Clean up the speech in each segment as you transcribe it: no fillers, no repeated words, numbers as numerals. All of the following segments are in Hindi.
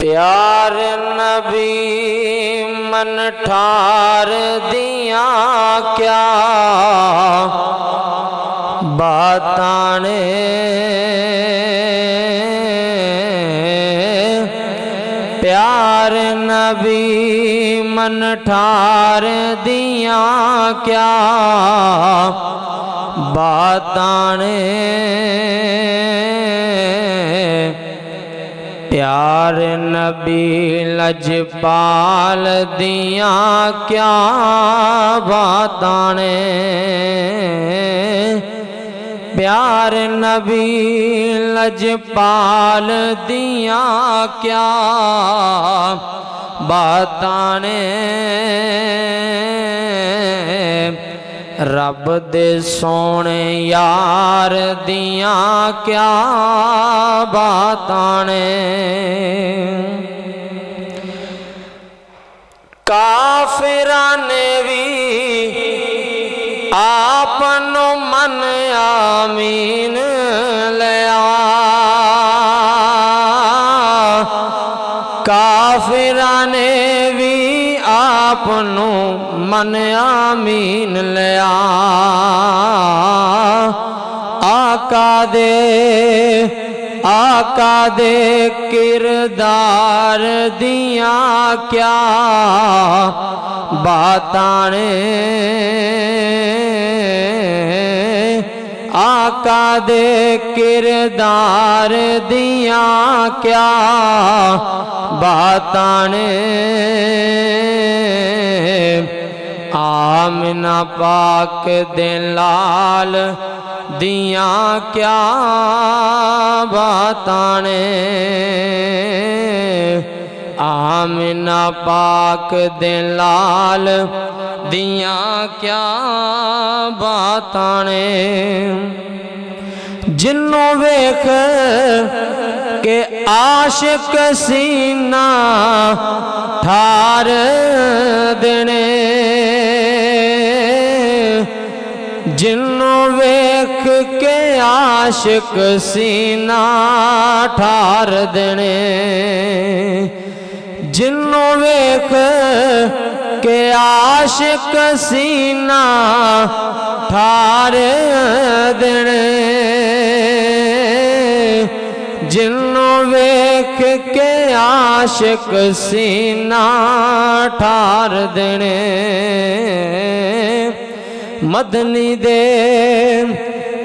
प्यार नबी मन ठार दिया क्या बातां ने, प्यार नबी मन ठार दिया क्या बातां ने, प्यार नबी लजपाल दिया क्या बातां ने, प्यार नबी लजपाल दिया क्या बातां ने, रब दे सोने यार दिया क्या बातां ने। काफिरां ने भी आपनो मन आमीन लिया, काफिरां ने भी आपनो मन आमीन लिया, आका दे किरदार दिया क्या बातां ने, आका दे किरदार दिया क्या बातां ने, आमिना पाक दे लाल दिया क्या बातां ने, आमिना पाक दे लाल दिया क्या बातां ने। जिन्नों वेख के आशिक सीना ठार देने, जिन्नों वेख के आशिक सीना ठार देने, जिन्नों वेख के आशिक सीना ठार देने, जिन्नों वेख के आशिक सीना ठार देने, मदनी दे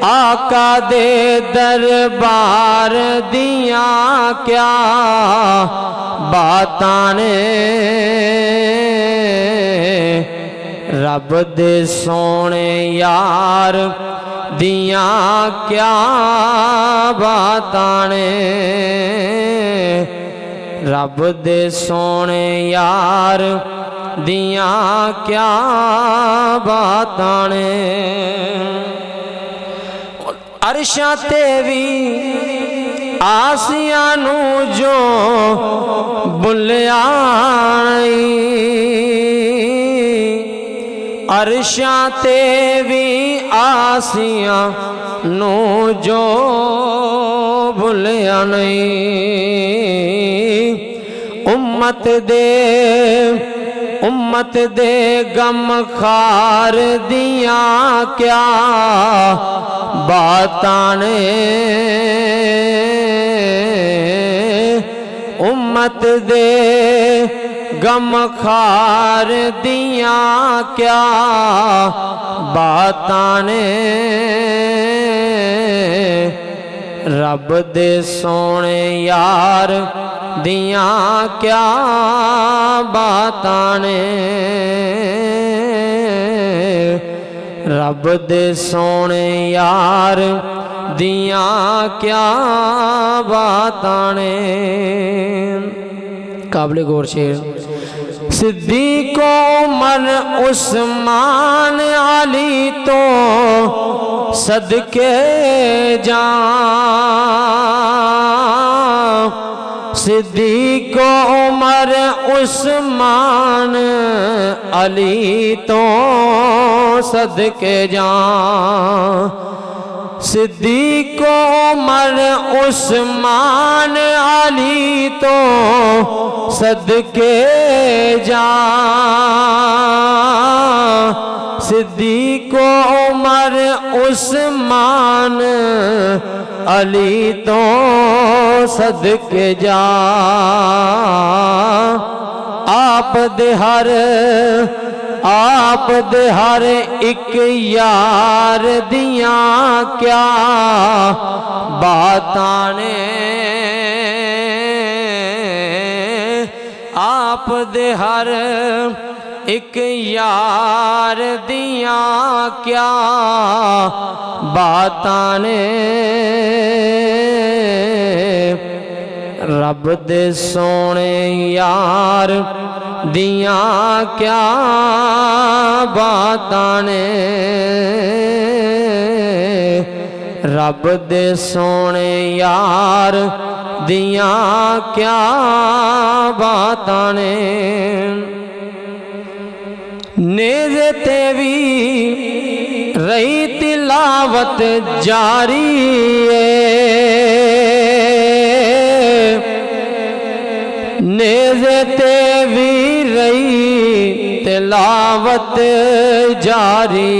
आका दे दरबार दिया क्या बातां ने, रब दे सोने यार दिया क्या बातां ने, रब दे सोने यार दिया क्या बातां ने। अरशां ते भी आसिया नू जो बुलिया नहीं, अरशां ते भी आसिया नू जो बुलिया नहीं, उम्मत दे गम खार दिया क्या बातां ने, उम्मत दे गम खार दिया क्या बातां ने, रब दे सोने यार दिया क्या बातां ने, रब दे सोने यार दिया क्या बातां ने। काबिल गौर शेर। सिद्दीक़ो उमर उस्मान अली तो सदके जां, सिद्दीक़ो उमर उस्मान अली तो सदके जां, सिद्दीक उमर उस्मान अली तो सदके जा। सिद्दीक उमर उस्मान अली तो सदके जा। आप दे हर एक यार दिया क्या बातां ने। आप दे हर एक यार दिया क्या बातां ने। रब दे सोने यार दिया क्या बातां ने। रब दे सोने यार दिया क्या बातां ने। नेज़े ते भी रही तिलावत जारी नेज़े ते भी रही तिलावत जारी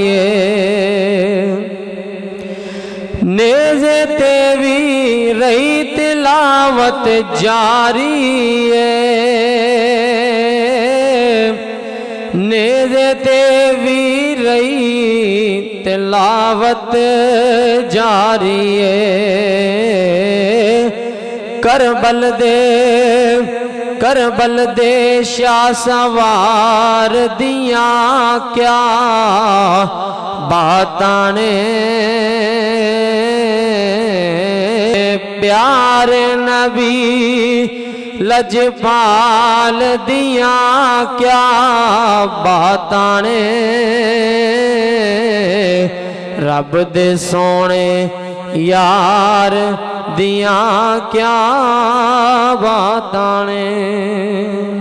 नेज़े ते भी रही तिलावत जारी नेज़े ते भी रही तिलावत जारी करबल दे शाह सवार दिया क्या बातां ने। प्यारे नबी लजपाल दिया क्या बातां ने। रब दे सोने यार दिया क्या बातां ने।